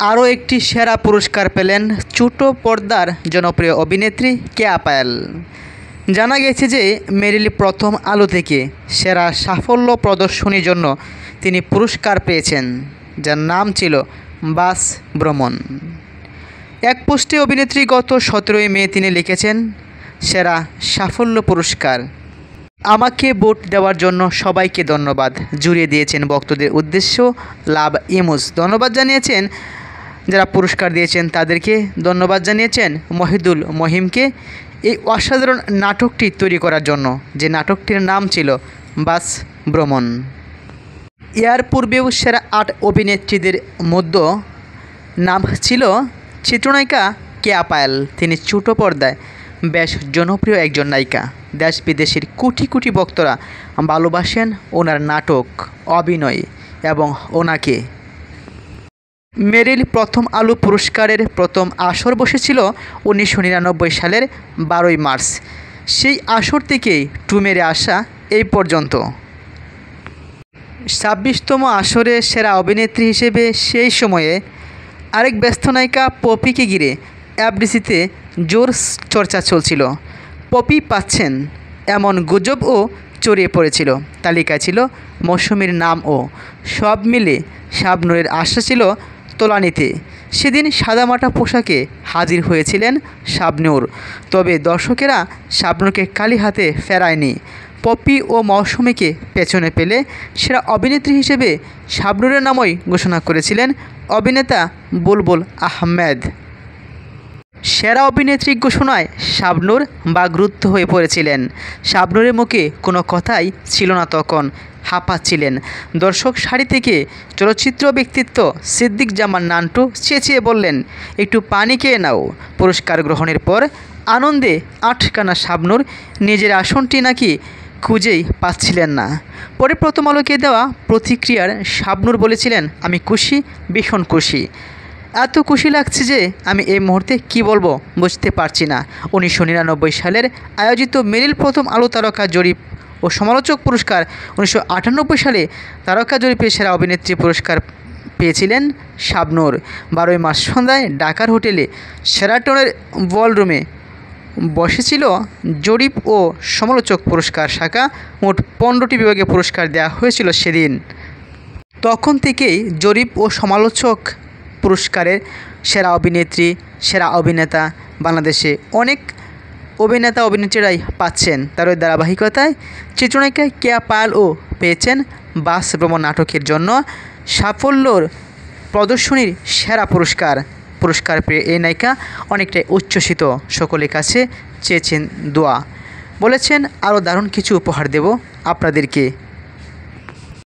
আরও একটি সেরা পুরস্কার পেলেন ছোট পর্দার জনপ্রিয় অভিনেত্রী কেয়া পায়েল। জানা গেছে যে মেরিল প্রথম আলো থেকে সেরা সাফল্য প্রদর্শনীর জন্য তিনি পুরস্কার পেয়েছেন, যার নাম ছিল বাস ভ্রমণ। এক পোস্টে অভিনেত্রী গত 17 মে তিনি লিখেছেন, সেরা সাফল্য পুরস্কার, আমাকে ভোট দেওয়ার জন্য সবাইকে ধন্যবাদ। জুড়িয়ে দিয়েছেন ভক্তদের উদ্দেশ্য লাভ ইমোজ। ধন্যবাদ জানিয়েছেন যারা পুরস্কার দিয়েছেন তাদেরকে, ধন্যবাদ জানিয়েছেন মহিদুল মহিমকে এই অসাধারণ নাটকটি তৈরি করার জন্য, যে নাটকটির নাম ছিল বাস ভ্রমণ। এর পূর্বেও সেরা 8 অভিনেত্রীদের মধ্যে নাম ছিল চিত্রনায়িকা কেয়া পায়েল। তিনি ছোট পর্দায় বেশ জনপ্রিয় একজন নায়িকা। দেশ বিদেশের কোটি কোটি ভক্তরা ভালোবাসেন ওনার নাটক, অভিনয় এবং ওনাকে। মেরিল প্রথম আলো পুরস্কারের প্রথম আসর বসেছিল 1999 সালের 12 মার্চ। সেই আসর থেকেই মেরে আসা এই পর্যন্ত 26তম আসরে সেরা অভিনেত্রী হিসেবে সেই সময়ে আরেক ব্যস্ত নায়িকা পপিকে ঘিরে এফডিসিতে জোর চর্চা চলছিল। পপি পাচ্ছেন এমন গুজবও ছড়িয়ে পড়েছিল। তালিকায় ছিল মৌসুমীর নামও। সব মিলে শাবনূরের আশা ছিল তোলানিতে। সেদিন সাদামাটা পোশাকে হাজির হয়েছিলেন শাবনূর, তবে দর্শকেরা শাবনূরকে খালি হাতে ফেরায়নি। পপি ও মৌসুমীকে পেছনে পেলে সেরা অভিনেত্রী হিসেবে শাবনূরের নামই ঘোষণা করেছিলেন অভিনেতা বুলবুল আহমেদ। সেরা অভিনেত্রী ঘোষণায় শাবনূর বাকরুদ্ধ হয়ে পড়েছিলেন। শাবনূরের মুখে কোনো কথাই ছিল না, তখন হাঁপাচ্ছিলেন। দর্শক সারি থেকে চলচ্চিত্র ব্যক্তিত্ব সিদ্দিক জামান নান্টু চেঁচিয়ে বললেন, একটু পানি খেয়ে নাও। পুরস্কার গ্রহণের পর আনন্দে আটকানা শাবনূর নিজের আসনটি নাকি খুঁজেই পাচ্ছিলেন না। পরে প্রথম আলোকে দেওয়া প্রতিক্রিয়ার শাবনূর বলেছিলেন, আমি খুশি, ভীষণ খুশি। এত খুশি লাগছে যে আমি এই মুহূর্তে কি বলবো বুঝতে পারছি না। 1999 সালের আয়োজিত মেরিল প্রথম আলো তারকা জরিপ ও সমালোচক পুরস্কার, 1998 সালে তারকা জরিপে সেরা অভিনেত্রী পুরস্কার পেয়েছিলেন শাবনূর। 12 মার্চ সন্ধ্যায় ঢাকার হোটেলে শেরাটনের বলরুমে বসেছিল জরিপ ও সমালোচক পুরস্কার শাখা। মোট 15টি বিভাগে পুরস্কার দেওয়া হয়েছিল সেদিন। তখন থেকেই জরিপ ও সমালোচক পুরস্কারের সেরা অভিনেত্রী, সেরা অভিনেতা বাংলাদেশে অনেক অভিনেতা অভিনেত্রীরাই পাচ্ছেন। তার ওই ধারাবাহিকতায় চিত্রনায়িকা কেয়া পায়েলও পেয়েছেন বাস ভ্রমণ নাটকের জন্য সাফল্যর প্রদর্শনীর সেরা পুরস্কার পেয়ে এই নায়িকা অনেকটাই উচ্ছ্বসিত। সকলের কাছে চেয়েছেন দোয়া, বলেছেন আরও দারুণ কিছু উপহার দেব আপনাদেরকে।